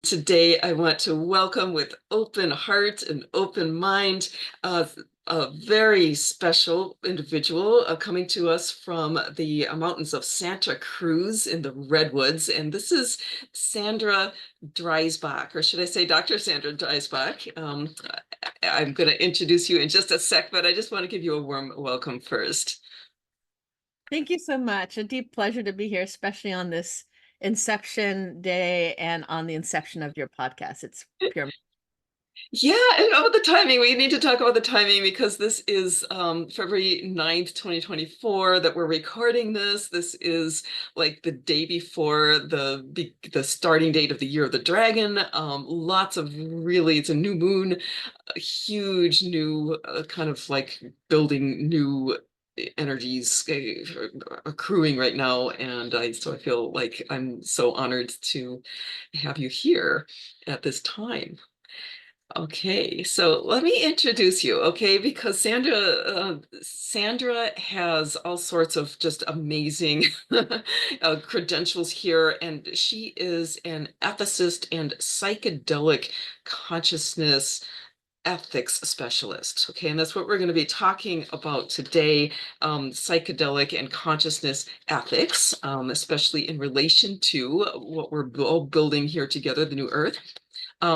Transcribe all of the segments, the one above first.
Today, I want to welcome with open heart and open mind a very special individual coming to us from the mountains of Santa Cruz in the redwoods. And this is Sandra Dreisbach, or should I say Dr. Sandra Dreisbach. I'm going to introduce you in just a sec, but I just want to give you a warm welcome first. Thank you so much. A deep pleasure to be here, especially on this inception day and on the inception of your podcast. It's pure. Yeah, and about the timing, we need to talk about the timing because this is February 9th, 2024 that we're recording this. This is like the day before the starting date of the Year of the Dragon. Lots of really, it's a new moon, a huge new kind of like building new energies accruing right now. And so I feel like I'm so honored to have you here at this time. Okay, so let me introduce you, okay? Because Sandra has all sorts of just amazing credentials here, and she is an ethicist and psychedelic consciousness ethics specialist. Okay, and that's what we're going to be talking about today, psychedelic and consciousness ethics, especially in relation to what we're all building here together, the new Earth.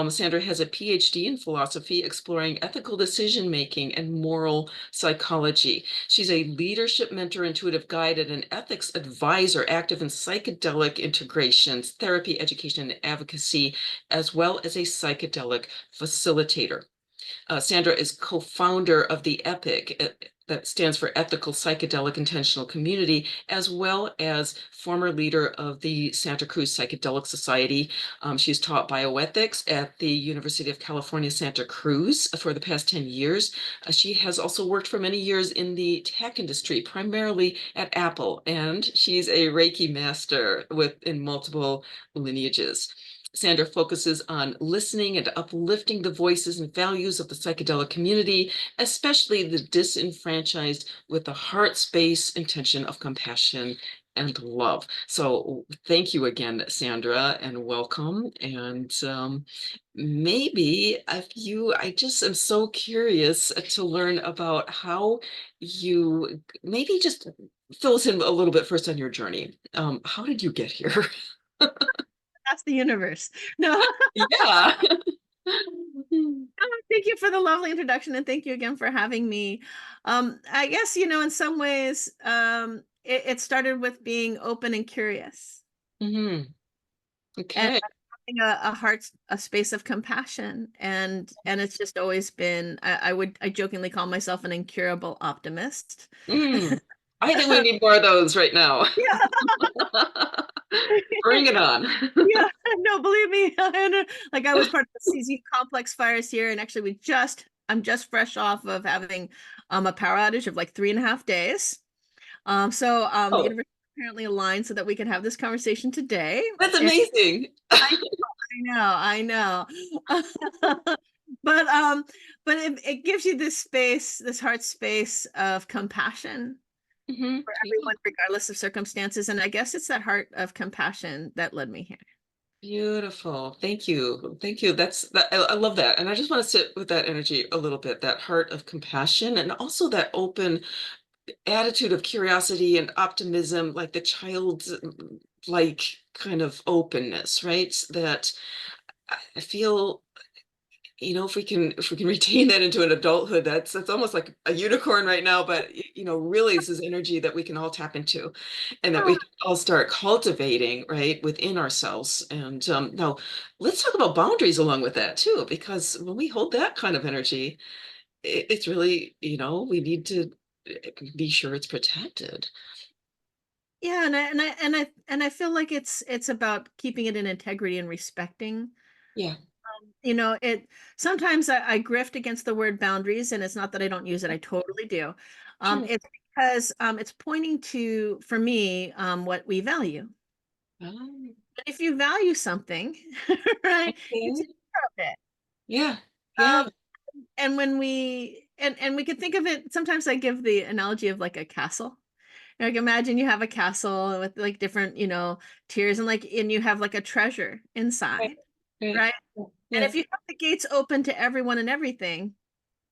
Sandra has a PhD in philosophy, exploring ethical decision making and moral psychology. She's a leadership mentor, intuitive guide, and an ethics advisor active in psychedelic integrations, therapy, education, and advocacy, as well as a psychedelic facilitator. Sandra is co-founder of the EPIC, that stands for Ethical Psychedelic Intentional Community, as well as former leader of the Santa Cruz Psychedelic Society. She's taught bioethics at the University of California, Santa Cruz for the past 10 years. She has also worked for many years in the tech industry, primarily at Apple, and she's a Reiki master in multiple lineages. Sandra focuses on listening and uplifting the voices and values of the psychedelic community, especially the disenfranchised, with the heart space intention of compassion and love. So thank you again, Sandra, and welcome. And maybe I just am so curious to learn about how you maybe just fill us in a little bit first on your journey. How did you get here? That's the universe. No, Yeah. thank you for the lovely introduction, and thank you again for having me. I guess, in some ways, it started with being open and curious, Hmm. and Okay. having a heart, a space of compassion, and it's just always been. I jokingly call myself an incurable optimist. Mm. I think we need more of those right now. Yeah. Bring it on. Yeah, no, believe me, like I was part of the CZ complex fires here, and actually I'm just fresh off of having a power outage of like 3.5 days. The Oh, universe apparently aligned so that we can have this conversation today. that's And amazing. I I know. But it gives you this space, this heart space of compassion Hmm. for Yeah. everyone, regardless of circumstances. And I guess it's that heart of compassion that led me here. Beautiful. Thank you. Thank you. I love that. And I just want to sit with that energy a little bit, that heart of compassion and also that open attitude of curiosity and optimism, like the child's like kind of openness, right? That I feel, if we can retain that into an adulthood, that's almost like a unicorn right now, but really this is energy that we can all tap into and that we can all start cultivating right within ourselves. And now let's talk about boundaries along with that too, because when we hold that kind of energy, it's really, we need to be sure it's protected. Yeah, and I feel like it's about keeping it in integrity and respecting. Yeah. It sometimes I grift against the word boundaries, and it's not that I don't use it, I totally do. Sure. It's because it's pointing to, for me, what we value. Oh, If you value something, right, you take okay. care of it. Yeah. Yeah. Um, and when we could think of it, sometimes I give the analogy of like a castle. Like imagine you have a castle with like different, tiers, and you have like a treasure Right. inside. Right. right? And Yeah. if you have the gates open to everyone and everything,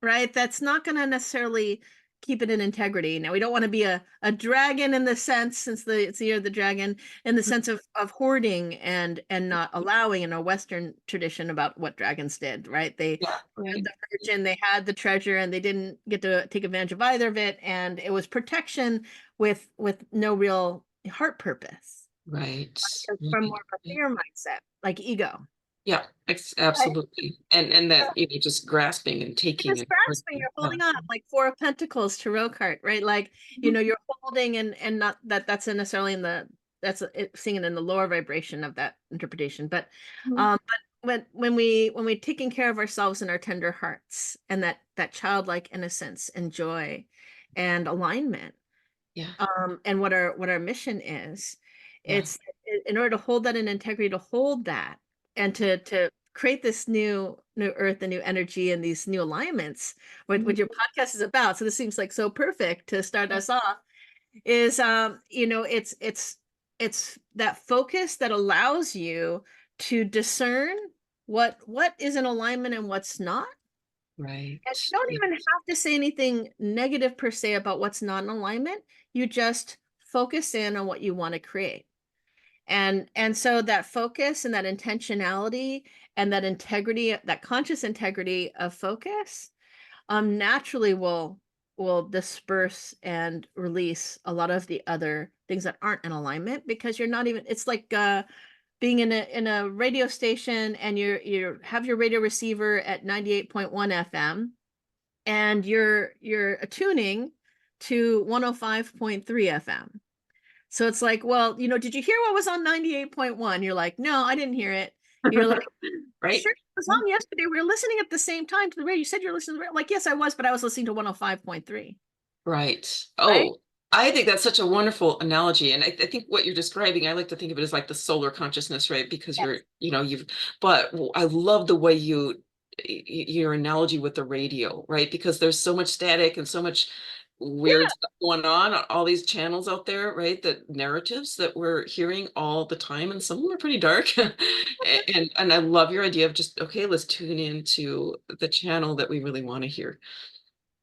right, that's not going to necessarily keep it in integrity. Now, we don't want to be a dragon in the sense, since it's the year of the dragon, in the sense of hoarding and not allowing in a Western tradition about what dragons did, right? They Yeah. had Right. the virgin, they had the treasure, and they didn't get to take advantage of either of it. And it was protection with no real heart purpose. Right. It's from more Right. of a fear mindset, like ego. Yeah, Right? absolutely. And that, just grasping and You're taking just and grasping, gripping. you're Yeah. holding on, like Four of Pentacles, Tarot card, right? Like, Mhm. you're holding, and not that that's necessarily in the seeing it in the lower vibration of that interpretation. Mhm. But when we taking care of ourselves and our tender hearts and that childlike innocence and joy and alignment, Yeah. and what our mission is, Yeah. it's in order to hold that in integrity, to hold that, and to create this new earth and new energy and these new alignments, Mhm. what your podcast is about. So this seems like so perfect to start us off. Is it's that focus that allows you to discern what is in alignment and what's not. And Right. you don't Yeah. even have to say anything negative per se about what's not in alignment. You just focus in on what you want to create. And so that focus and that intentionality and that integrity, that conscious integrity of focus, naturally will disperse and release a lot of the other things that aren't in alignment, because you're not even, it's like being in a radio station, and you have your radio receiver at 98.1 FM, and you're attuning to 105.3 FM. So it's like, well, did you hear what was on 98.1? You're like, no, I didn't hear it. You're like, Right. sure, it was on yesterday. We were listening at the same time to the radio. You said you're listening to the radio. Like, yes, I was, but I was listening to 105.3, Right. right? Oh, I think that's such a wonderful analogy. And I think what you're describing, I like to think of it as like the solar consciousness, right? Because Yes. but I love the way your analogy with the radio, right? Because there's so much static and so much weird Yeah. stuff going on all these channels out there, right? The narratives that we're hearing all the time, and some of them are pretty dark. And I love your idea of just, okay, let's tune into the channel that we really want to hear.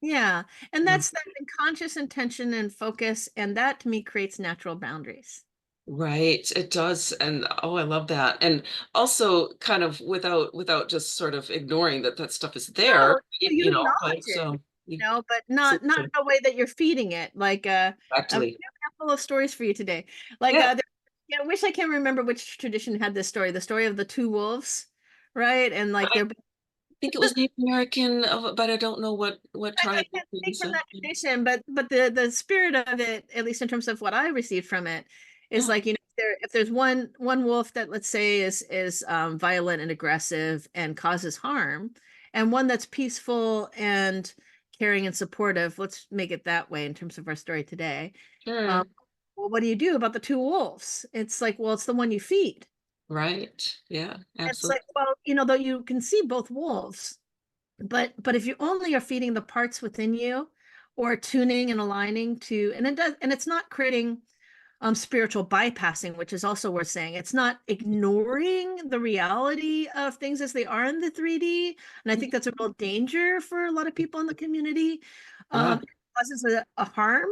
Yeah. And Yeah. that's that conscious intention and focus. And that to me creates natural boundaries. Right, it does. And oh, I love that. And also kind of without just sort of ignoring that that stuff is there, No, you but acknowledge it, so you but so, not so in a way that you're feeding it. Like I have actually, a couple of stories for you today. Like yeah, I wish I can remember which tradition had this story. The story of the two wolves, right? And like I they're think it was Native American, but I don't know what I tribe it can't speak is. from that tradition, but the spirit of it, at least in terms of what I received from it, is Yeah, like, if there's one wolf that, let's say, is violent and aggressive and causes harm, and one that's peaceful and caring and supportive, let's make it that way in terms of our story today. Um, sure. well, what do you do about the two wolves? It's like, well, it's the one you feed. Right. Yeah, It's like, absolutely. well, though you can see both wolves, but if you only are feeding the parts within you, or tuning and aligning to, and it does, and it's not creating spiritual bypassing, which is also worth saying. It's not ignoring the reality of things as they are in the 3D. And I think that's a real danger for a lot of people in the community. Yeah, It causes a harm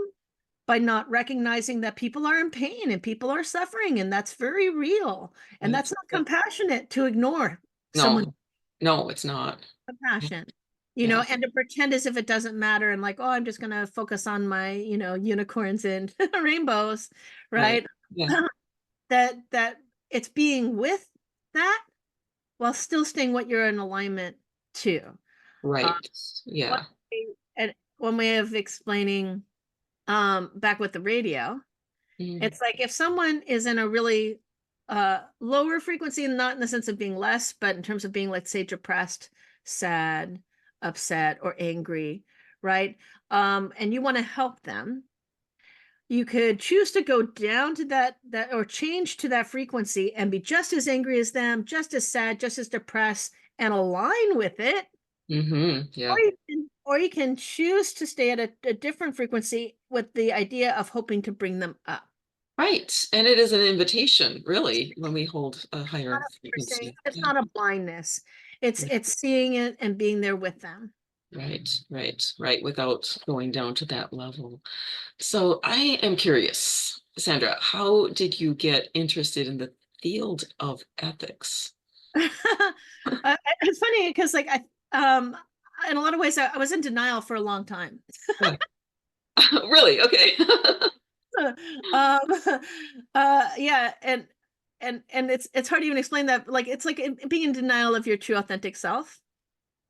by not recognizing that people are in pain and people are suffering, and that's very real. And right. that's not compassionate to ignore someone No, no, it's not. compassion, Yeah, and to pretend as if it doesn't matter, and like, oh, I'm just going to focus on my, unicorns and rainbows, right. right? Yeah, That it's being with that while still staying what you're in alignment to. Uh, right. one Yeah. and one way of explaining, back with the radio, Mm, it's like if someone is in a really lower frequency, not in the sense of being less, but in terms of being, let's say, depressed, sad, upset, or angry, right? And you want to help them, you could choose to go down to that or change to that frequency and be just as angry as them, just as sad, just as depressed, and align with it. yeah. Or you can choose to stay at a different frequency with the idea of hoping to bring them up. Right. And it is an invitation, really, when we hold a Not higher a forcing, frequency. it's Yeah. not a blindness. It's Yeah. it's seeing it and being there with them. Right, right, right, without going down to that level. So I am curious, Sandra, how did you get interested in the field of ethics? It's funny because like in a lot of ways I was in denial for a long time. Yeah. Really? Okay. um yeah, and it's hard to even explain that, like it's like being in denial of your true authentic self,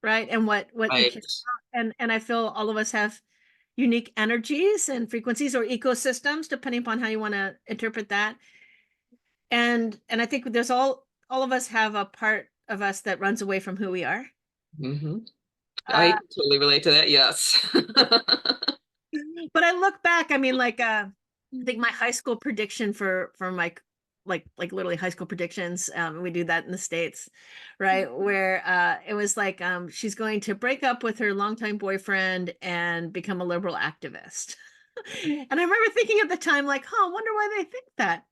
right? And what you Right. care about. And I feel all of us have unique energies and frequencies or ecosystems, depending upon how you want to interpret that. And I think there's all of us have a part of us that runs away from who we are. Hmm. I Uh, totally relate to that. Yes. but I look back, I mean, like I think my high school prediction for my like literally high school predictions, we do that in the States, right? Where it was like she's going to break up with her longtime boyfriend and become a liberal activist. And I remember thinking at the time, like, huh, I wonder why they think that.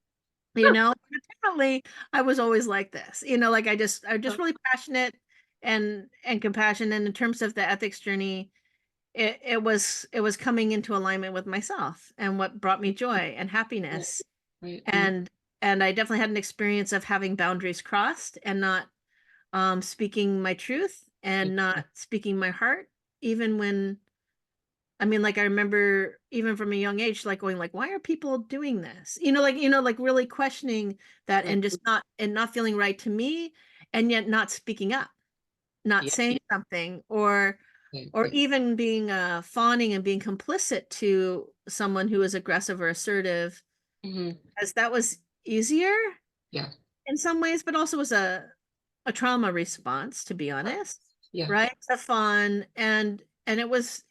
Apparently I was always like this, like I'm just really passionate and compassionate. And in terms of the ethics journey, it was coming into alignment with myself and what brought me joy and Right. happiness. Right. And I definitely had an experience of having boundaries crossed and not speaking my truth and not speaking my heart, even when, I mean, like I remember even from a young age, like going like, why are people doing this? Like really questioning that Right. and just not feeling right to me, and yet not speaking up, not Yeah. saying something, Right. or Right. even being fawning and being complicit to someone who is aggressive or assertive, Hmm. as that was easier Yeah. in some ways, but also was a trauma response, to be Right. honest, Yeah. right? To fun, and it was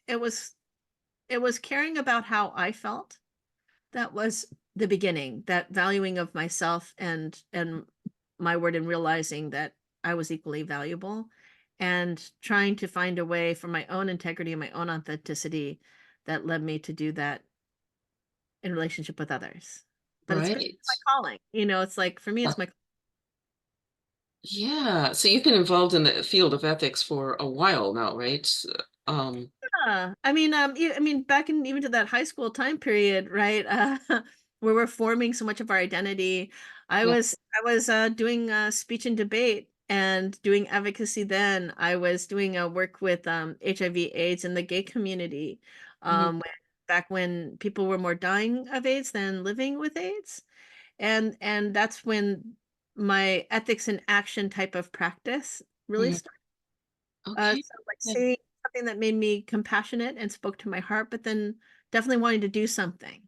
caring about how I felt. That was the beginning, that valuing of myself and my word, and realizing that I was equally valuable, and trying to find a way for my own integrity and my own authenticity that led me to do that in relationship with others. But it's been Right. my calling, it's like for me Yeah. it's my Yeah. So you've been involved in the field of ethics for a while now, right? Um, I mean, I mean, back in even to that high school time period, right? Where we're forming so much of our identity. I yeah. was I was doing speech and debate and doing advocacy then. I was doing work with HIV/AIDS in the gay community. Hmm. Back when people were more dying of AIDS than living with AIDS. And that's when my ethics in action type of practice really Hmm. started. Okay. So like Yeah. seeing something that made me compassionate and spoke to my heart, but then definitely wanting to do something.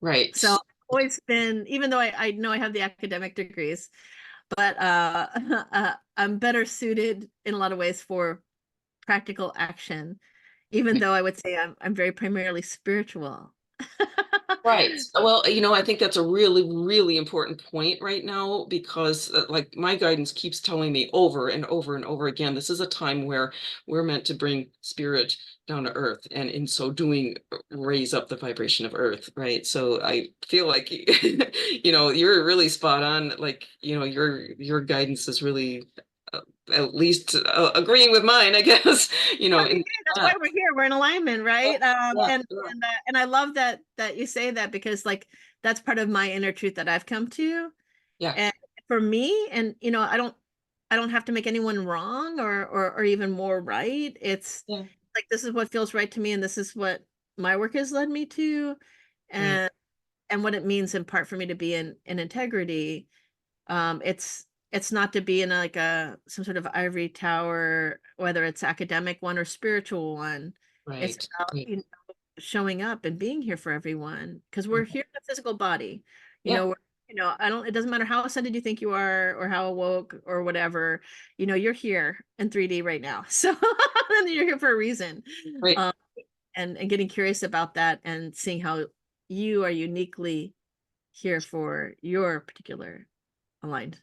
Right. So I've always been, even though I know I have the academic degrees, but I'm better suited in a lot of ways for practical action, even Right. though I would say I'm very primarily spiritual. Right. Well, I think that's a really, really important point right now because, like, my guidance keeps telling me over and over and over again, this is a time where we're meant to bring spirit down to earth, and in so doing, raise up the vibration of earth, right? So I feel like, you're really spot on. Like, your guidance is really, uh, at least agreeing with mine, I guess. I mean, In yeah, that's why that. we're here. We're in alignment, Yeah, right? yeah, yeah, And I love that you say that, because like that's part of my inner truth that I've come to. yeah, And for me, and I don't have to make anyone wrong or even more right. It's yeah. like this is what feels right to me, and this is what my work has led me to, Right. and what it means in part for me to be in integrity. It's not to be in like a some sort of ivory tower, whether it's academic one or spiritual one. It's Right. about, Right. showing up and being here for everyone, because we're here in a physical body. You Yeah. know, we're, I don't, it doesn't matter how ascended you think you are or how awoke or whatever, you're here in 3D right now. So and you're here for a reason. Right. Um, and getting curious about that and seeing how you are uniquely here for your particular aligned.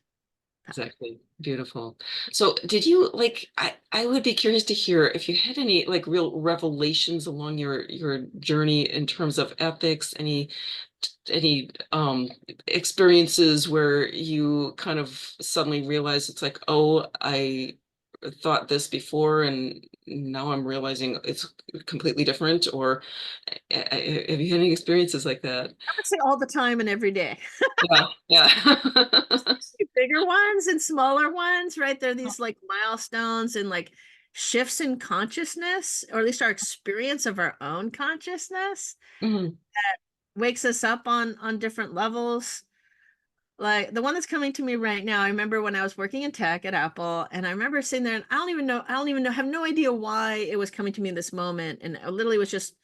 Exactly. Beautiful. So did you like I would be curious to hear if you had any like real revelations along your journey in terms of ethics, any experiences where you kind of suddenly realize it's like, oh, I thought this before and now I'm realizing it's completely different, or have you had any experiences like that? I would say all the time and every day. Yeah, yeah. Especially bigger ones and smaller ones, right? They're these like milestones and like shifts in consciousness, or at least our experience of our own consciousness, Mhm. wakes us up on different levels. Like the one that's coming to me right now, I remember when I was working in tech at Apple, and I remember sitting there, and I don't even know, have no idea why it was coming to me in this moment. And I literally was just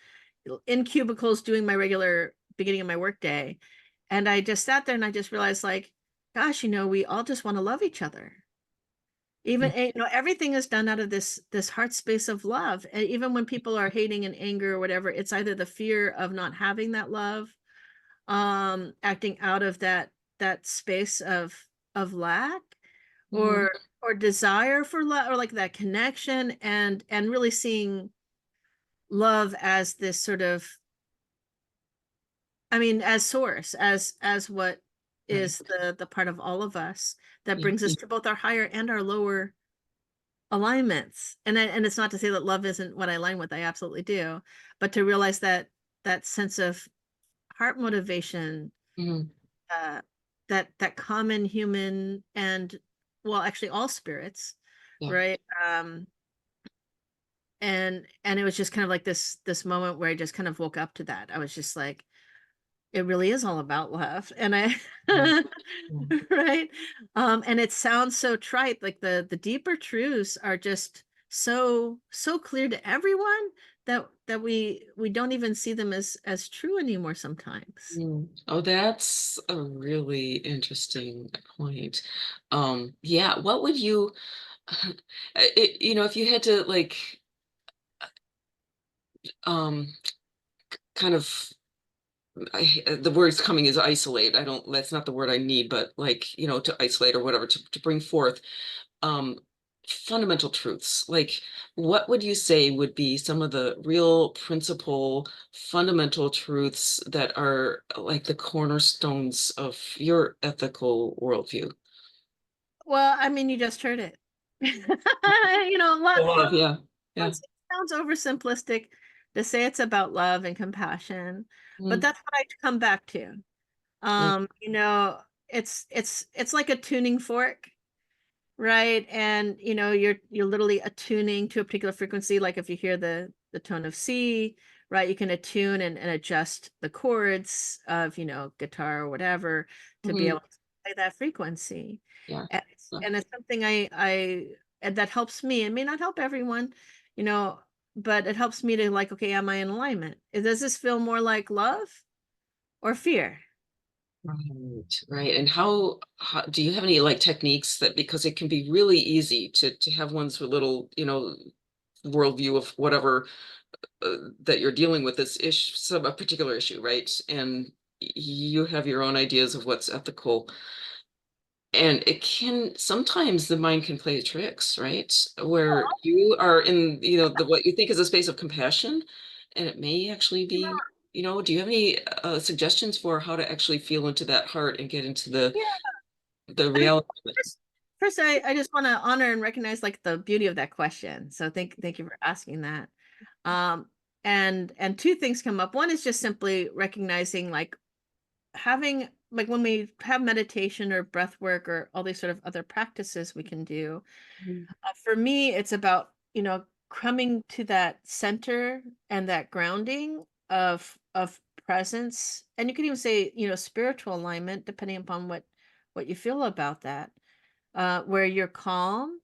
in cubicles doing my regular beginning of my workday. And I just sat there and I just realized, like, gosh, we all just want to love each other. Even, everything is done out of this heart space of love. And even when people are hating and anger or whatever, it's either the fear of not having that love, acting out of that space of lack, Mhm. or desire for love, or like that connection, and really seeing love as this sort of, I mean, as source, as what Right. is the part of all of us that Yeah. brings us to both our higher and our lower alignments. And it's not to say that love isn't what I align with. I absolutely do, but to realize that sense of heart motivation, Mhm. uh, that common human, and well, actually all spirits, Yeah. right? And it was just kind of like this moment where I just kind of woke up to that. I was just like, it really is all about love. And I Yeah. Yeah. right. And it sounds so trite, like the deeper truths are just so clear to everyone that we don't even see them as true anymore sometimes. Mm. Oh, that's a really interesting point. Yeah, what would you, if you had to like, um, kind of, the word's coming is isolate. I don't, that's not the word I need, but like, to isolate or whatever, to bring forth, um, fundamental truths. Like, what would you say would be some of the real principle, fundamental truths that are like the cornerstones of your ethical worldview? Well, I mean, you just heard it. A lot. Love, yeah, yeah. It sounds oversimplistic to say it's about love and compassion, but Mm, that's what I come back to. yeah. It's like a tuning fork, right? And you're literally attuning to a particular frequency. Like if you hear the tone of C, right, you can attune and adjust the chords of guitar or whatever to be Mhm. able to play that frequency. Yeah. And it's, Yeah. and it's something I and that helps me. It may not help everyone, you know, but it helps me to, like, okay, am I in alignment? Does this feel more like love or fear? Right, right. And how do you have any like techniques that, because it can be really easy to have one's little, worldview of whatever, that you're dealing with this issue, some a particular issue, right? And you have your own ideas of what's ethical. And it can sometimes the mind can play tricks, right? Where you are in, the what you think is a space of compassion, and it may actually be, do you have any suggestions for how to actually feel into that heart and get into the Yeah. the I mean, reality of it? first, I just want to honor and recognize like the beauty of that question. So thank you for asking that. Um, and two things come up. One is just simply recognizing, like, having, like, when we have meditation or breath work or all these sort of other practices we can do. Mhm. For me, it's about coming to that center and that grounding of presence, and you can even say spiritual alignment, depending upon what you feel about that, where you're calm,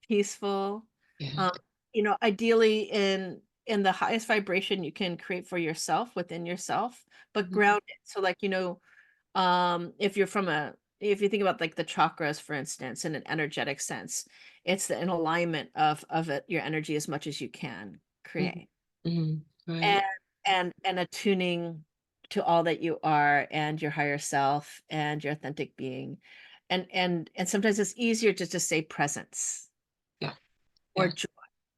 peaceful, Yeah. um, ideally in the highest vibration you can create for yourself, within yourself, but Mhm. grounded. So, like, if you think about like the chakras, for instance, in an energetic sense, it's in alignment of it, your energy, as much as you can Mhm. create, Mhm. and Right. attuning to all that you are and your higher self and your authentic being. and sometimes it's easier just to say presence Yeah. or Yeah. joy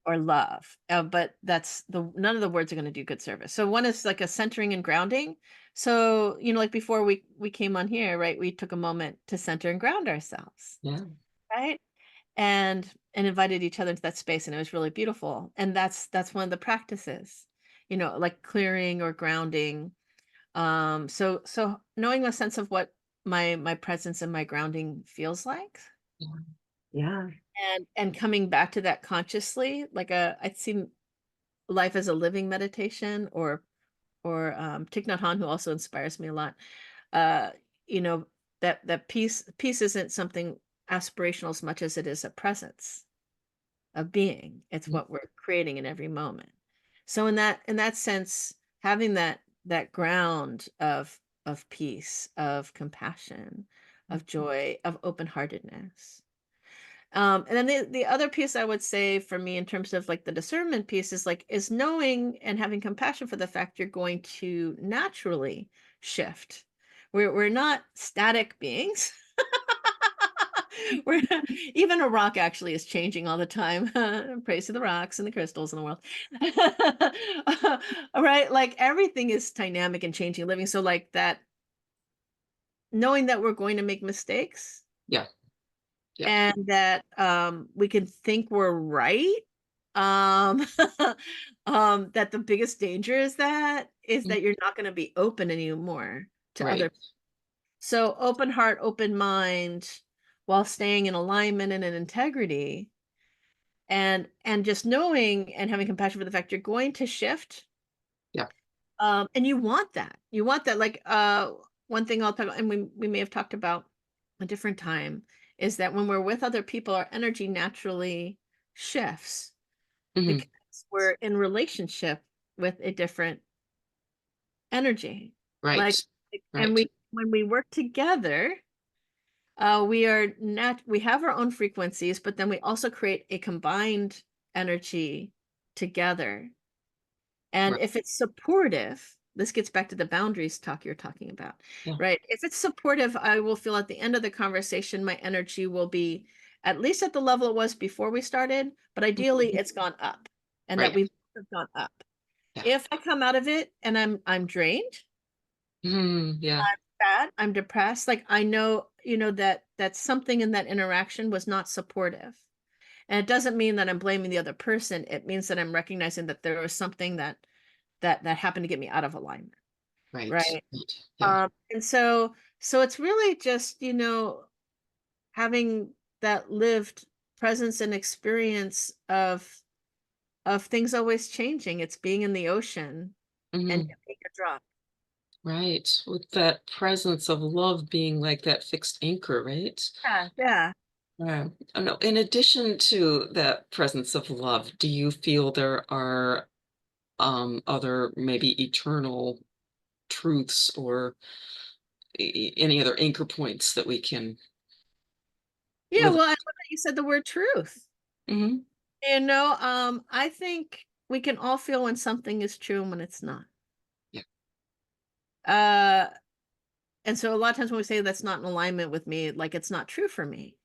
or love. But that's the none of the words are going to do good service. So one is like a centering and grounding. So, like before we came on here, right? We took a moment to center and ground ourselves, Yeah. right? And invited each other into that space, and it was really beautiful. And that's one of the practices, like clearing or grounding. So knowing a sense of what my presence and my grounding feels like, Yeah. Yeah. and coming back to that consciously, like I'd seen life as a living meditation, or Thich Nhat Hanh, who also inspires me a lot. Uh, you know, that peace isn't something aspirational as much as it is a presence of being. It's Mm, what we're creating in every moment. So in that sense, having that ground of peace, of compassion, mm, of joy, of open-heartedness. And then the other piece I would say for me in terms of like the discernment piece is knowing and having compassion for the fact you're going to naturally shift. We're not static beings. We're even a rock actually is changing all the time. Praise to the rocks and the crystals in the world. All right, like everything is dynamic and changing, living. So like that, knowing that we're going to make mistakes yeah. Yeah. and that we can think we're right. Um, that the biggest danger is Mm, that you're not going to be open anymore to right. other. So open heart, open mind, while staying in alignment and in integrity, and just knowing and having compassion for the fact you're going to shift. Yeah. And you want that like one thing I'll talk about, and we may have talked about a different time, is that when we're with other people our energy naturally shifts Hmm. because we're in relationship with a different energy, Right. like, and Right. we when we work together, we have our own frequencies, but then we also create a combined energy together. And Right. if it's supportive, this gets back to the boundaries talk you're talking about, Yeah. right? If it's supportive, I will feel at the end of the conversation, my energy will be at least at the level it was before we started, but ideally Mhm. it's gone up, and that Right. we've gone up. Yeah. If I come out of it and I'm drained, Yeah. I'm sad, I'm depressed, like I know, that something in that interaction was not supportive. And it doesn't mean that I'm blaming the other person. It means that I'm recognizing that there was something that happened to get me out of alignment, Right. right? Right. Yeah. And so it's really just, having that lived presence and experience of things always changing. It's being in the ocean and Hmm. being a drop. Right. With that presence of love being like that fixed anchor, right? Yeah, yeah. Yeah. Oh, no. In addition to that presence of love, do you feel there are other maybe eternal truths or any other anchor points that we can Yeah, live? well, I love that you said the word truth. Hmm. I think we can all feel when something is true and when it's not. Yeah. Uh, and so a lot of times when we say that's not in alignment with me, like it's not true for me,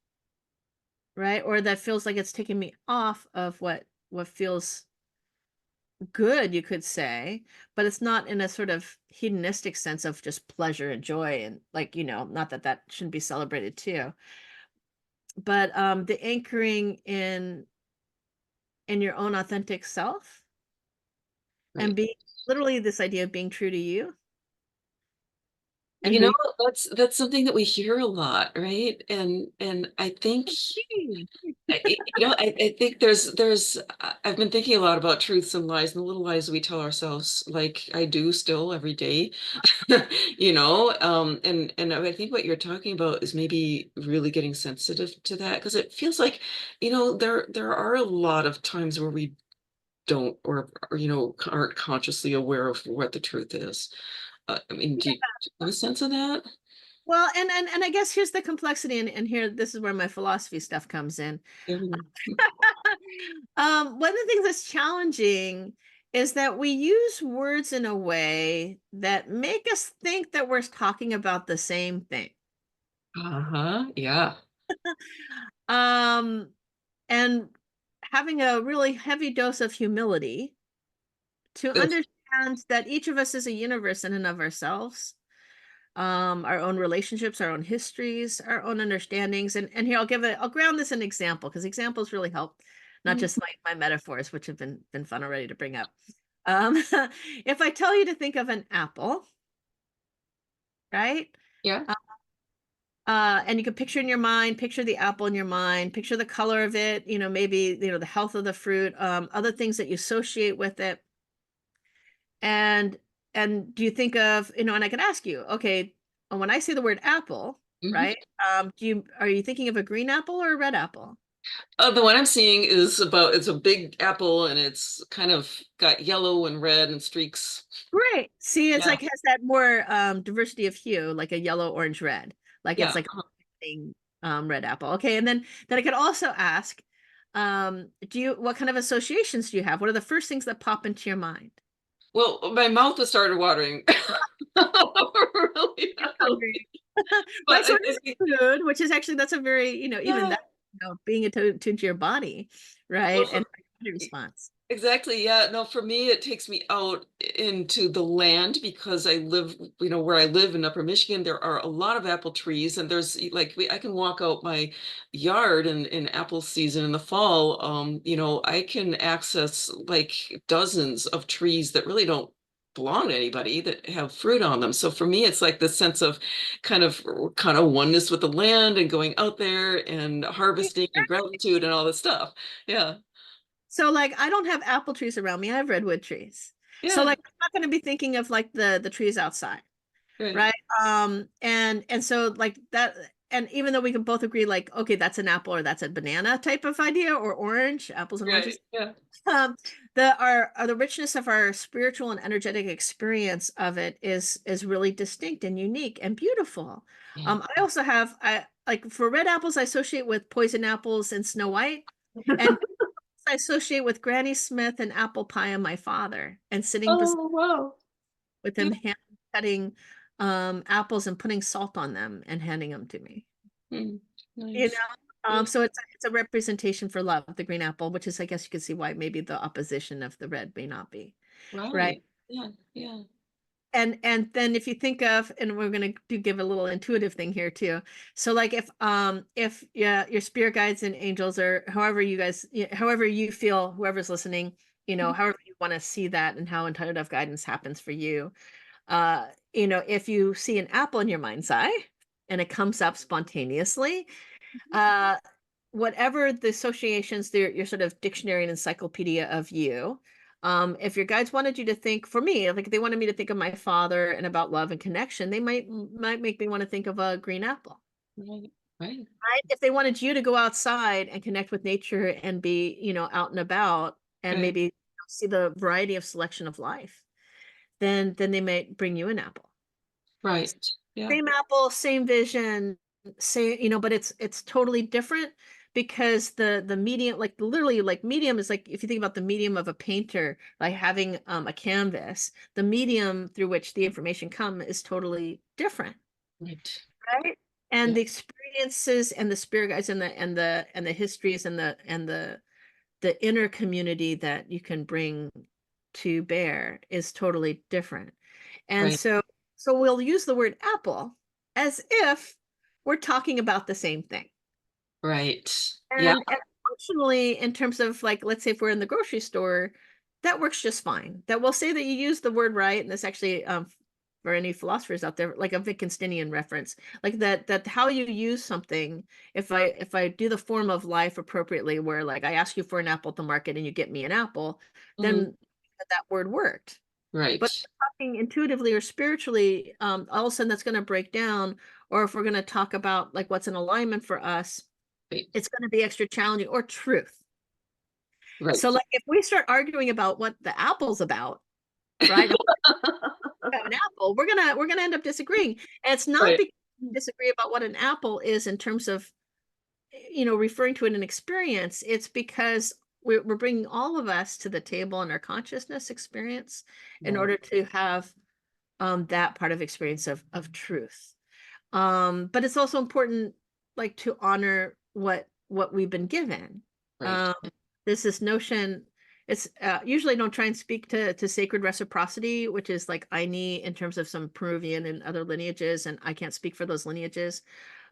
right? Or that feels like it's taking me off of what feels good, you could say, but it's not in a sort of hedonistic sense of just pleasure and joy, and like, not that that shouldn't be celebrated too, but the anchoring in your own authentic self, and Right. being literally this idea of being true to you and You who know, you that's something that we hear a lot, right? And I think I think I've been thinking a lot about truths and lies and the little lies we tell ourselves, like I do still every day. And I think what you're talking about is maybe really getting sensitive to that because it feels like, there are a lot of times where we don't or aren't consciously aware of what the truth is. I mean, do you have a sense of that? Well, and I guess here's the complexity, and here this is where my philosophy stuff comes in. Mhm. One of the things that's challenging is that we use words in a way that make us think that we're talking about the same thing. Uh-huh. Yeah. Um, and having a really heavy dose of humility to Yes. understand that each of us is a universe in and of ourselves, our own relationships, our own histories, our own understandings. And here I'll ground this in example because examples really help, not Mhm. just my metaphors, which have been fun already to bring up. Um, if I tell you to think of an apple, right? Yeah. And you can picture in your mind, picture the apple in your mind, picture the color of it, maybe, the health of the fruit, other things that you associate with it. And do you think of, and I could ask you, okay, when I say the word apple, Hmm. right? Are you thinking of a green apple or a red apple? The one I'm seeing is it's a big apple and it's kind of got yellow and red and streaks. Great. See, it's Yeah. like has that more diversity of hue, like a yellow, orange, red. Like it's Yeah. like red apple. Okay, and then I could also ask, what kind of associations do you have? What are the first things that pop into your mind? Well, my mouth has started watering. Really You're badly. hungry. Right. But So it is food, which is actually that's a very, even yeah. that, being attuned to your body, Well, right? for And body response. exactly, yeah. No, for me, it takes me out into the land because I live, where I live in Upper Michigan, there are a lot of apple trees, and there's like I can walk out my yard in apple season in the fall. I can access like dozens of trees that really don't belong to anybody that have fruit on them. So for me, it's like this sense of kind of oneness with the land and going out there and harvesting and gratitude and all this stuff. Yeah. So like I don't have apple trees around me. I have redwood trees. So Yeah. like I'm not going to be thinking of like the trees outside. Right. Right. And so like that, and even though we can both agree, like, okay, that's an apple or that's a banana type of idea, or orange, apples and Right. oranges. Yeah. Um, the richness of our spiritual and energetic experience of it is really distinct and unique and beautiful. Yeah. I also have I like for red apples, I associate with poison apples and Snow White, and I associate with Granny Smith and apple pie and my father, and sitting beside Oh, wow. with Yeah. him hand cutting apples and putting salt on them and handing them to me. Mm, You nice. know, Yeah. so it's a representation for love, the green apple, which is, I guess you can see why maybe the opposition of the red may not be, right? Right. Yeah. Yeah. And then if you think of, and we're gonna give a little intuitive thing here too. So like if yeah, your spirit guides and angels, or however you guys, however you feel, whoever's listening, Mhm. however you want to see that and how intuitive guidance happens for you. If you see an apple in your mind's eye and it comes up spontaneously, uh, whatever the associations, your sort of dictionary and encyclopedia of you. If your guides wanted you to think, for me, like if they wanted me to think of my father and about love and connection, they might make me want to think of a green apple. Right. Right. Right? If they wanted you to go outside and connect with nature and be, out and about and Right. maybe see the variety of selection of life, then they might bring you an apple. Right. Yeah. Same apple, same vision, same, but it's totally different because the medium, like literally like medium is like if you think about the medium of a painter, like having a canvas, the medium through which the information come is totally different, Right. right? And Yeah. the experiences and the spirit guides and the histories and the inner community that you can bring to bear is totally different. And Right. so we'll use the word apple as if we're talking about the same thing. Right. Yeah. And functionally, in terms of like, let's say if we're in the grocery store, that works just fine. That we'll say that you use the word right, and this actually for any philosophers out there, like a Wittgensteinian reference, like that how you use something, if I do the form of life appropriately, where like I ask you for an apple at the market and you get me an apple, Mhm. then that word worked. But Right. talking intuitively or spiritually, all of a sudden that's going to break down. Or if we're going to talk about like what's in alignment for us, Right. it's going to be extra challenging, or truth. So Right. like if we start arguing about what the apple's about, right? If we have an apple, we're gonna end up disagreeing. And it's not Right. because we disagree about what an apple is in terms of referring to it in experience. It's because we're bringing all of us to the table in our consciousness experience in Right. order to have that part of experience of truth. But it's also important, like, to honor what we've been given. Right. Um, there's this notion, it's usually don't try and speak to sacred reciprocity, which is like Aini in terms of some Peruvian and other lineages, and I can't speak for those lineages.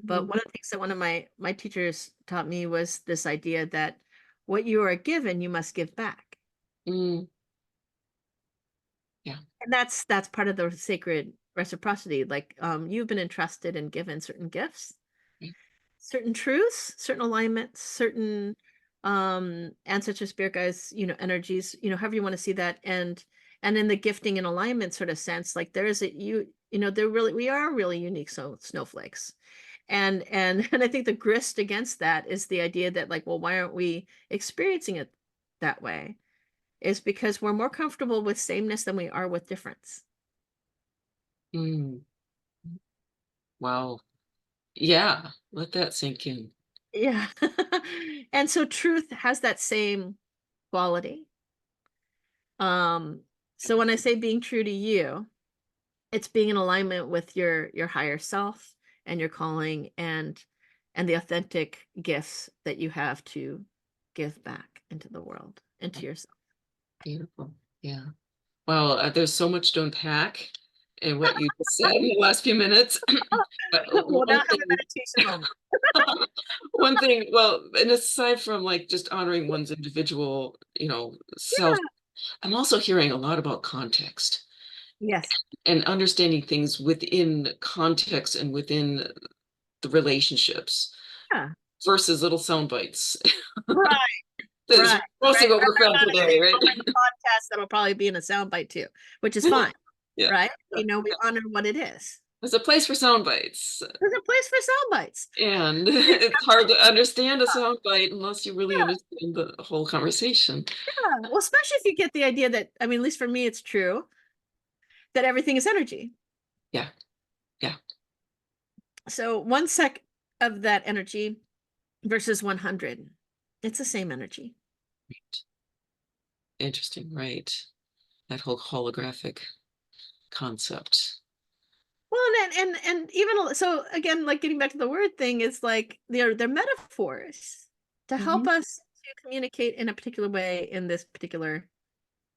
But Mhm. one of the things that one of my teachers taught me was this idea that what you are given, you must give back. Mm, yeah. And that's part of the sacred reciprocity. Like, you've been entrusted and given certain gifts, Right. certain truths, certain alignments, certain ancestor spirit guides, energies, however you want to see that. And in the gifting and alignment sort of sense, like there is a they're really, we are really unique, so snowflakes. And and I think the grist against that is the idea that, like, well, why aren't we experiencing it that way? Is because we're more comfortable with sameness than we are with difference. Mm, wow. Yeah. Let that sink in. Yeah. And so truth has that same quality. Um, so when I say being true to you, it's being in alignment with your higher self and your calling, and the authentic gifts that you have to give back into the world, into yourself. Beautiful. Yeah. Well, there's so much to unpack in what you just said in the last few minutes. But We'll now one have a thing, meditation moment. one thing, well, and aside from like just honoring one's individual, self, Yeah. I'm also hearing a lot about context Yes. and understanding things within context and within the relationships Yeah. versus little sound bites. Right. That's Right. mostly Right. what I've we're heard found how to say today, right? on the podcast that'll probably be in a soundbite too, which is fine. Yeah. Right? Yeah. We honor what it is. There's a place for sound bites. There's a place for sound bites. And it's hard to understand a soundbite unless you really Yeah, understand the whole conversation. yeah. Well, especially if you get the idea that, I mean, at least for me, it's true that everything is energy. Yeah, yeah. So 1 sec of that energy versus 100, it's the same energy. Interesting, right? That whole holographic concept. Well, and even so, again, like getting back to the word thing, is like they're metaphors to help Mhm, us to communicate in a particular way in this particular right,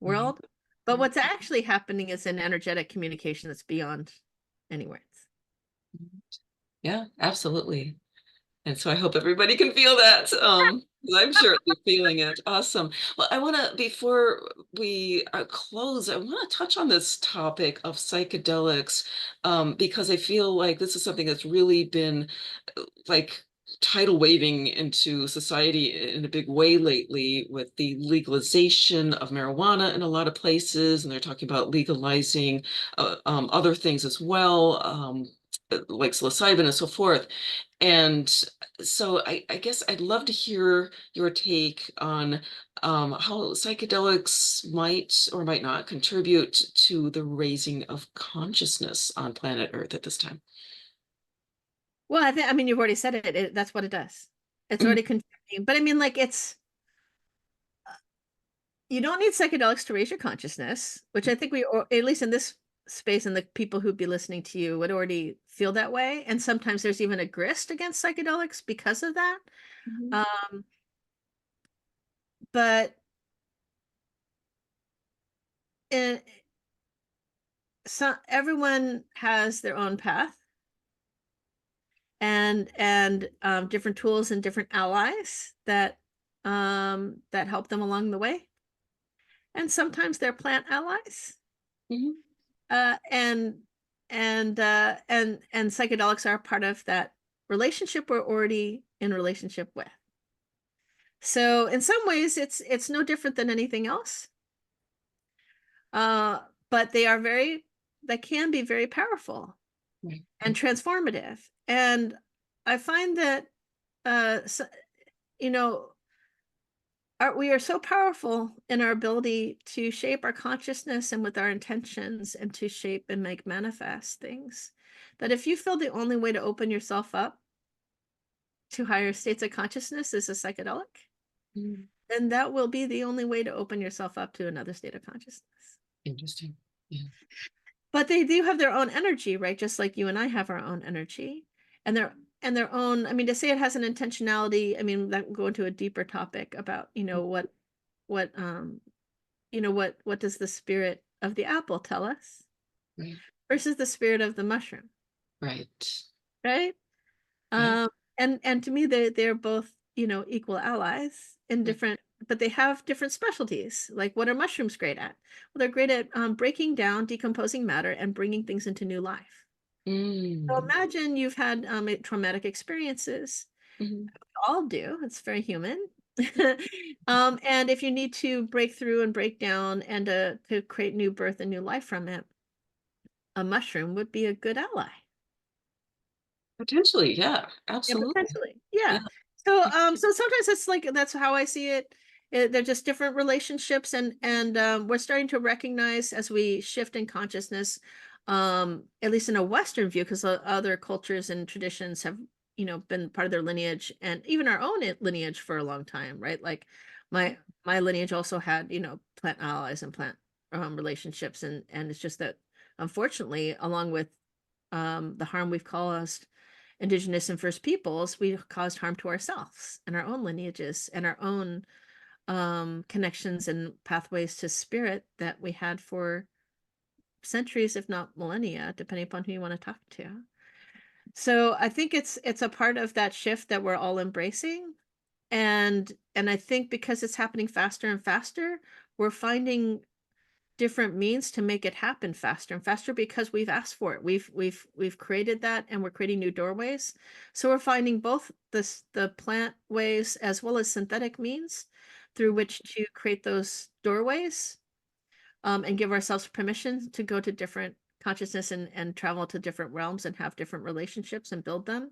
world. But right, what's actually happening is an energetic communication that's beyond any words. mhm. Yeah, absolutely. And so I hope everybody can feel that. 'Cause I'm sure they're feeling it. Awesome. Well, I want to, before we close, I want to touch on this topic of psychedelics, because I feel like this is something that's really been like tidal waving into society in a big way lately with the legalization of marijuana in a lot of places, and they're talking about legalizing other things as well, like psilocybin and so forth. And so I guess I'd love to hear your take on how psychedelics might or might not contribute to the raising of consciousness on planet Earth at this time. Well, I mean, you've already said it. That's what it does. It's Mhm, already contributing. But I mean, like, you don't need psychedelics to raise your consciousness, which I think or at least in this space, and the people who'd be listening to you would already feel that way. And sometimes there's even a grist against psychedelics because of that. mhm, Um, but it, so everyone has their own path, and different tools and different allies that help them along the way. And sometimes they're plant allies. mhm. Uh, and and psychedelics are part of that relationship we're already in relationship with. So in some ways, it's no different than anything else. Uh, but they can be very powerful Right. and transformative. And I find that so, you know we are so powerful in our ability to shape our consciousness and with our intentions, and to shape and make manifest things, that if you feel the only way to open yourself up to higher states of consciousness is a psychedelic, Mhm. then that will be the only way to open yourself up to another state of consciousness. Interesting. Yeah. but they do have their own energy, right? Just like you and I have our own energy, and their own. I mean, to say it has an intentionality, I mean, that would go into a deeper topic about, what what does the spirit of the apple tell us Right. versus the spirit of the mushroom, Right. right? Right. Um, and to me, they're both, equal allies in Right. different, but they have different specialties. Like, what are mushrooms great at? Well, they're great at breaking down, decomposing matter, and bringing things into new life. So Mm. imagine you've had traumatic experiences. Mhm. We all do. It's very human. And if you need to break through and break down and to create new birth and new life from it, a mushroom would be a good ally. Potentially, yeah, Yeah, absolutely. potentially. Yeah. Yeah. So sometimes it's like that's how I see it. They're just different relationships, and we're starting to recognize as we shift in consciousness, at least in a Western view, because other cultures and traditions have, been part of their lineage, and even our own lineage for a long time, right? Like my lineage also had, plant allies and plant relationships, and it's just that unfortunately, along with the harm we've caused indigenous and first peoples, we caused harm to ourselves and our own lineages and our own connections and pathways to spirit that we had for centuries, if not millennia, depending upon who you want to talk to. So I think it's a part of that shift that we're all embracing. And I think because it's happening faster and faster, we're finding different means to make it happen faster and faster because we've asked for it. We've created that, and we're creating new doorways. So we're finding both the plant ways as well as synthetic means through which to create those doorways, and give ourselves permission to go to different consciousness and travel to different realms and have different relationships and build them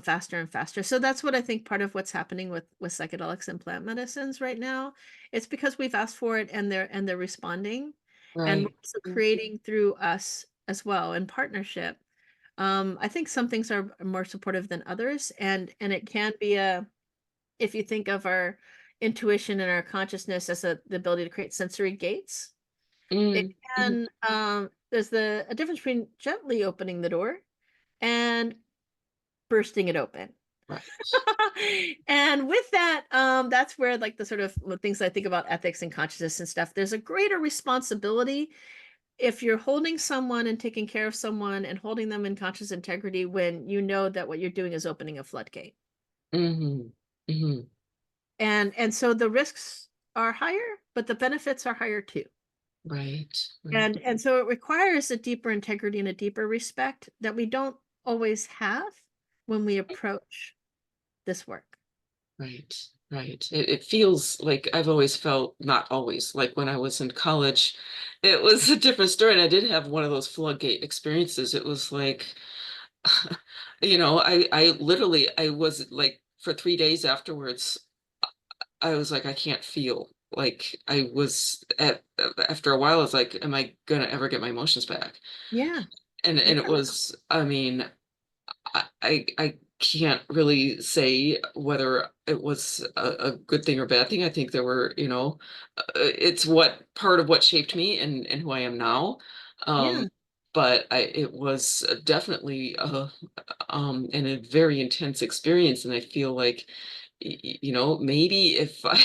faster and faster. So that's what I think part of what's happening with psychedelics and plant medicines right now. It's because we've asked for it, and they're responding, and we're Right. also creating through us as well in partnership. I think some things are more supportive than others, and it can be if you think of our intuition and our consciousness as the ability to create sensory gates, it Mm. Mhm. can there's a difference between gently opening the door and bursting it open. Right. And with that, that's where like the sort of things I think about ethics and consciousness and stuff, there's a greater responsibility if you're holding someone and taking care of someone and holding them in conscious integrity when you know that what you're doing is opening a floodgate. Mhm. Mhm. And so the risks are higher, but the benefits are higher too. Right. Right. And so it requires a deeper integrity and a deeper respect that we don't always have when we approach this work. Right. Right. It feels like I've always felt, not always, like when I was in college, it was a different story. And I did have one of those floodgate experiences. It was like, I literally, I was like, for 3 days afterwards, I was like, I can't feel. Like I was after a while, I was like, am I gonna ever get my emotions back? Yeah. And it Yeah. was, I mean, I can't really say whether it was a good thing or bad thing. I think there were, it's what part of what shaped me and who I am now. Um, Yeah. but it was definitely and a very intense experience, and I feel like, maybe if I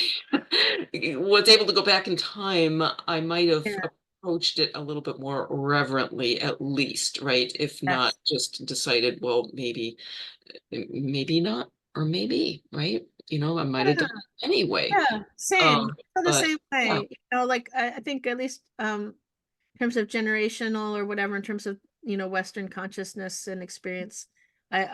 was able to go back in time, I might have Yeah. approached it a little bit more reverently, at least, right? If not, Yes. just decided, well, maybe not, or maybe, right? I might have Yeah. done it anyway. Yeah. Same. I feel the But same yeah, way. Like I think at least in terms of generational or whatever, in terms of, Western consciousness and experience,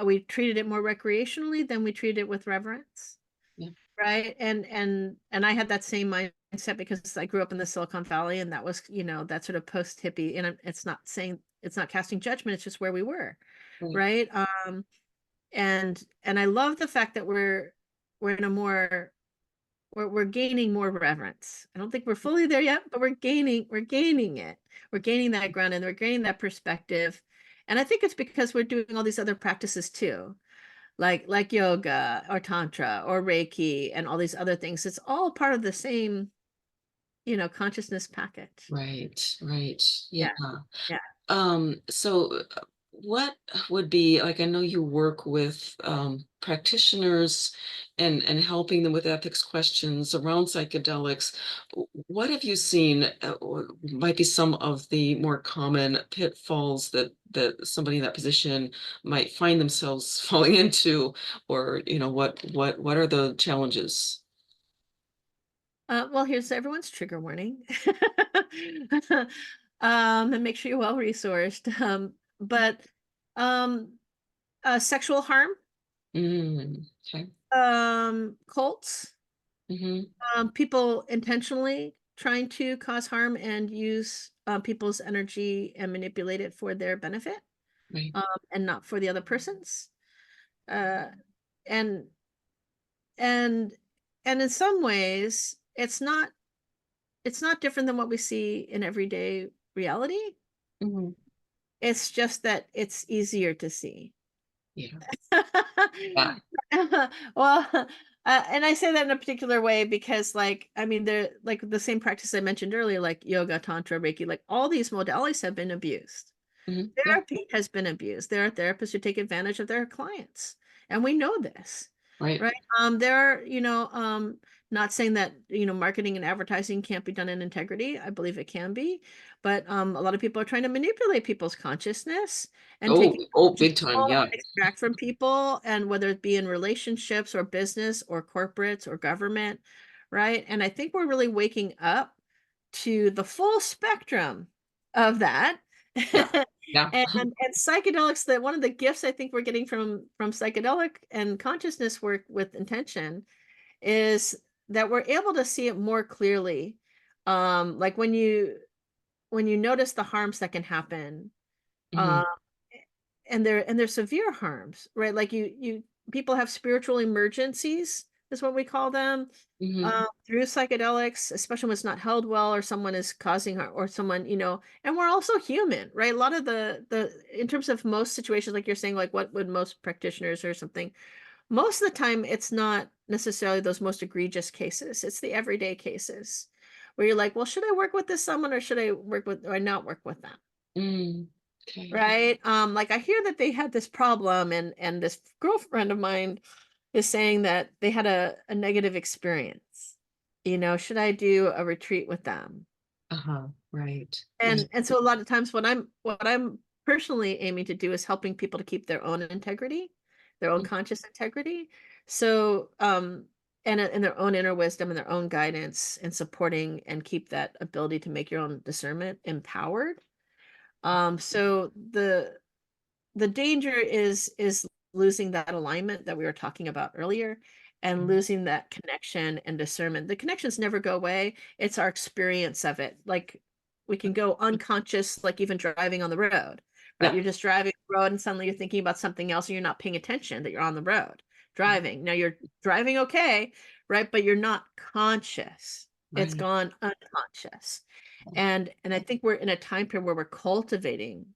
we treated it more recreationally than we treated it with reverence. yeah, Right. And I had that same mindset because I grew up in the Silicon Valley, and that was, that sort of post hippie. And it's not casting judgment, it's just where we were. right, Right. And I love the fact that we're in a more we're gaining more reverence. I don't think we're fully there yet, but we're gaining it. We're gaining that ground, and we're gaining that perspective. And I think it's because we're doing all these other practices too, like yoga or tantra or Reiki and all these other things. It's all part of the same, consciousness package. right, right. Yeah. Yeah. Yeah. What would be like, I know you work with practitioners and helping them with ethics questions around psychedelics. What have you seen or might be some of the more common pitfalls that somebody in that position might find themselves falling into, or what are the challenges? Well, here's everyone's trigger warning. And make sure you're well resourced. But um, sexual harm, Okay. cults, Hmm. people intentionally trying to cause harm and use people's energy and manipulate it for their benefit, Right. and not for the other person's. Uh, and and and in some ways, it's not different than what we see in everyday reality. Hmm. It's just that it's easier to see. Yeah. Yeah. Well, and I say that in a particular way because, like, I mean, they're like the same practice I mentioned earlier, like yoga, tantra, Reiki, like all these modalities have been abused. Yeah. Therapy has been abused. There are therapists who take advantage of their clients, and we know this, Right. right? There are, not saying that, marketing and advertising can't be done in integrity. I believe it can be, but a lot of people are trying to manipulate people's consciousness and take Oh, advantage of big time. people Yeah. and extract from people, and whether it be in relationships or business or corporates or government, right? And I think we're really waking up to the full spectrum of that. Yeah. Yeah. And psychedelics, that one of the gifts I think we're getting from psychedelic and consciousness work with intention is that we're able to see it more clearly. Like when you notice the harms that can happen, Hmm. um, and they're severe harms, right? Like you people have spiritual emergencies, is what we call them, Hmm. through psychedelics, especially when it's not held well or someone is causing harm or someone, and we're also human, right? A lot of the in terms of most situations, like you're saying, like what would most practitioners or something, most of the time it's not necessarily those most egregious cases. It's the everyday cases where you're like, well, should I work with this someone or should I work with or not work with them? Mm. Okay. Right? Like I hear that they had this problem and this girlfriend of mine is saying that they had a negative experience. Should I do a retreat with them? Uh-huh. Right. Right. And so a lot of times what I'm personally aiming to do is helping people to keep their own integrity, their own conscious integrity. So and their own inner wisdom and their own guidance and supporting and keep that ability to make your own discernment empowered. So the danger is losing that alignment that we were talking about earlier and losing that connection and discernment. The connections never go away. It's our experience of it. Like we can go unconscious, like even driving on the road, right? Yeah. You're just driving the road and suddenly you're thinking about something else and you're not paying attention that you're on the road driving. Now you're driving okay, right? But you're not conscious. It's Right. gone unconscious. And I think we're in a time period where we're cultivating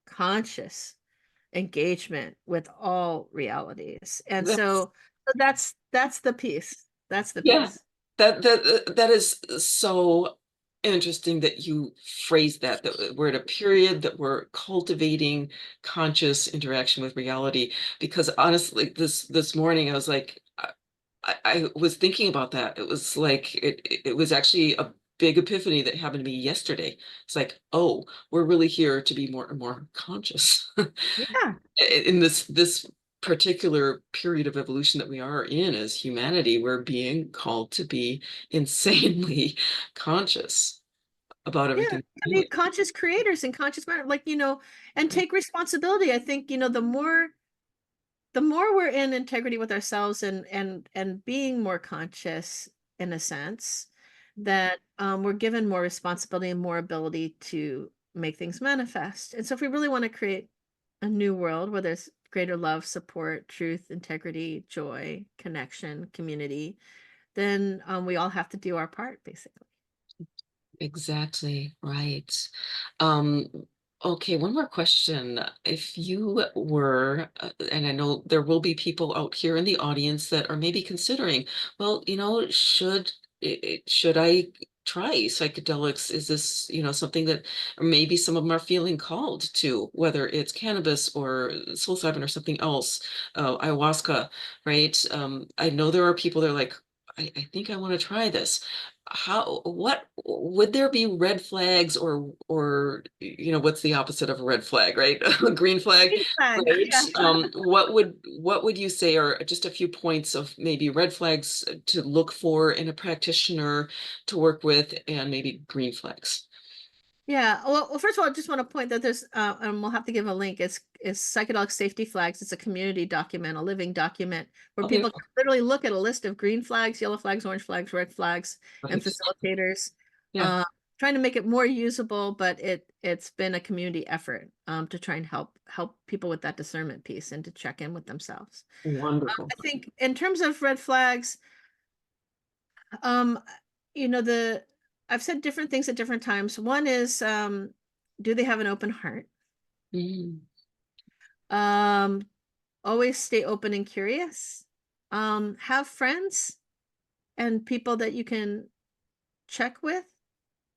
conscious engagement with all realities. And That's so that's the piece. That's the yeah. piece. That is so interesting that you phrase that we're at a period that we're cultivating conscious interaction with reality. Because honestly, this morning I was like, I was thinking about that. It was like it was actually a big epiphany that happened to me yesterday. It's like, oh, we're really here to be more and more conscious Yeah. in this particular period of evolution that we are in as humanity. We're being called to be insanely conscious about Yeah. everything To we're be doing. conscious creators and conscious matter, like, and Right. take responsibility. I think, the more we're in integrity with ourselves and being more conscious in a sense, that we're given more responsibility and more ability to make things manifest. And so if we really want to create a new world where there's greater love, support, truth, integrity, joy, connection, community, then we all have to do our part, basically. Exactly right. Um, okay, one more question. If you were, and I know there will be people out here in the audience that are maybe considering, well, should I try psychedelics? Is this, something that or maybe some of them are feeling called to, whether it's cannabis or psilocybin or something else, ayahuasca, right? I know there are people that are like, I think I want to try this. What would there be red flags or what's the opposite of a red flag, right? A green flag, Green flag. right? Yeah. What would you say are just a few points of maybe red flags to look for in a practitioner to work with, and maybe green flags? Yeah. Well, first of all, I just want to point that there's, and we'll have to give a link. It's Psychedelic Safety Flags. It's a community document, a living document where Oh, people can beautiful. literally look at a list of green flags, yellow flags, orange flags, red flags, and Right. facilitators. Yeah. Uh, Trying to make it more usable, but it's been a community effort to try and help people with that discernment piece and to check in with themselves. Wonderful. I think in terms of red flags, um, the I've said different things at different times. One is, do they have an open heart? Mm, Um, Always stay open and curious. Have friends and people that you can check with,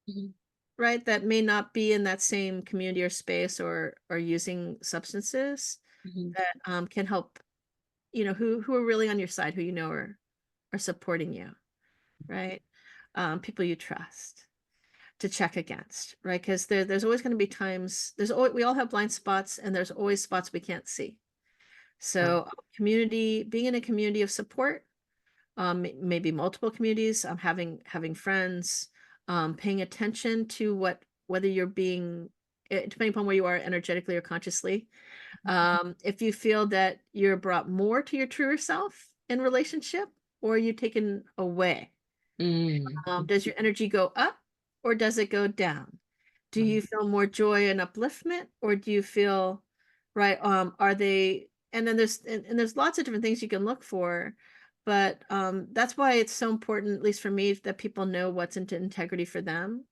mhm, right? That may not be in that same community or space or using substances mhm. that can help, who are really on your side, who are supporting you, right? People you trust to check against, right? Because there's always going to be times, we all have blind spots, and there's always spots we can't see. Wow. So being in a community of support, maybe multiple communities, having friends, paying attention to whether you're being, depending upon where you are energetically or consciously. If you feel that you're brought more to your truer self in relationship, or you're taken away. Mm, Does your energy go up or does it go down? Do right. you feel more joy and upliftment, or do you feel, right? Are they, and then there's lots of different things you can look for, but that's why it's so important, at least for me, that people know what's into integrity for them.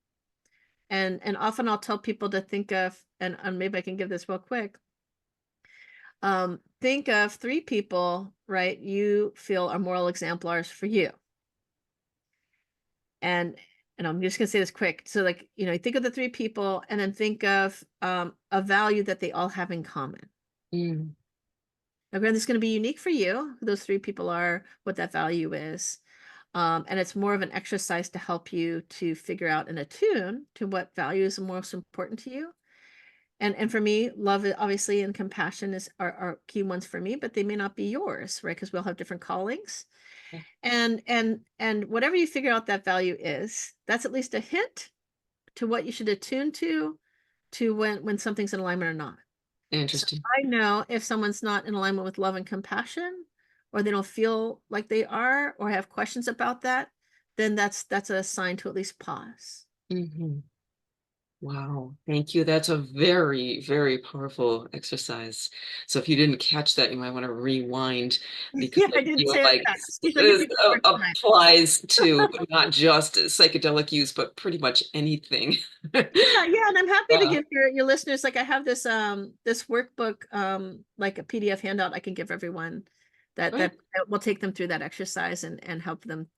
And often I'll tell people to think of, and maybe I can give this real quick. Think of three people, right? You feel are moral exemplars for you. and and I'm just gonna say this quick. So like, think of the three people and then think of a value that they all have in common. Mm, Now, granted, it's going to be unique for you, who those three people are, what that value is. And it's more of an exercise to help you to figure out and attune to what value is most important to you. And for me, love, obviously, and compassion are key ones for me, but they may not be yours, right? Because we all have different callings. yeah. And whatever you figure out that value is, that's at least a hint to what you should attune to when something's in alignment or not. So Interesting. I know if someone's not in alignment with love and compassion, or they don't feel like they are, or have questions about that, then that's a sign to at least pause. Mhm. Wow, thank you. That's a very, very powerful exercise. So if you didn't catch that, you might want to rewind, because Yeah, I I didn't feel say it like fast. Please don't give this people a hard time. applies to not just psychedelic use, but pretty much anything. Yeah, and I'm happy to Yeah. give your listeners, like, I have this workbook, like a PDF handout I can give everyone that will take them through that exercise and help them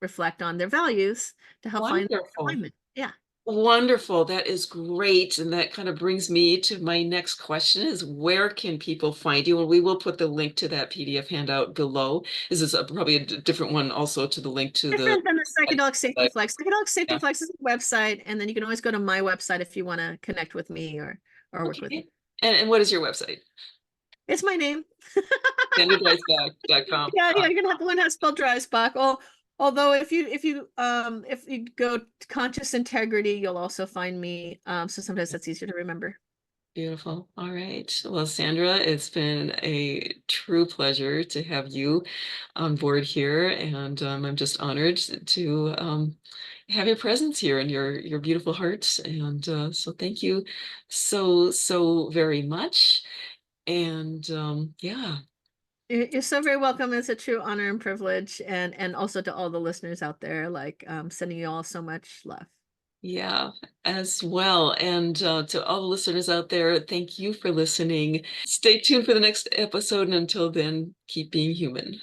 reflect on their values to help find Wonderful. alignment. Yeah. Wonderful. That is great. And that kind of brings me to my next question is, where can people find you? And we will put the link to that PDF handout below. Is this probably a different one also to the link to the Different than the Psychedelic Safety website? Flex. Psychedelic Safety Yeah. Flex is a website, and then you can always go to my website if you want to connect with me or work with me. Okay. And what is your website? It's my name. SandraDreisbach.com. Yeah, you're gonna have the one that's spelled Dreisbach. Although if you go to conscious integrity, you'll also find me. So sometimes that's easier to remember. Beautiful. All right. Well, Sandra, it's been a true pleasure to have you on board here, and I'm just honored to have your presence here and your beautiful heart. And so, thank you so very much. And yeah, You're so very welcome. It's a true honor and privilege, and also to all the listeners out there, like, sending you all so much love. yeah, as well. And to all the listeners out there, thank you for listening. Stay tuned for the next episode, and until then, keep being human.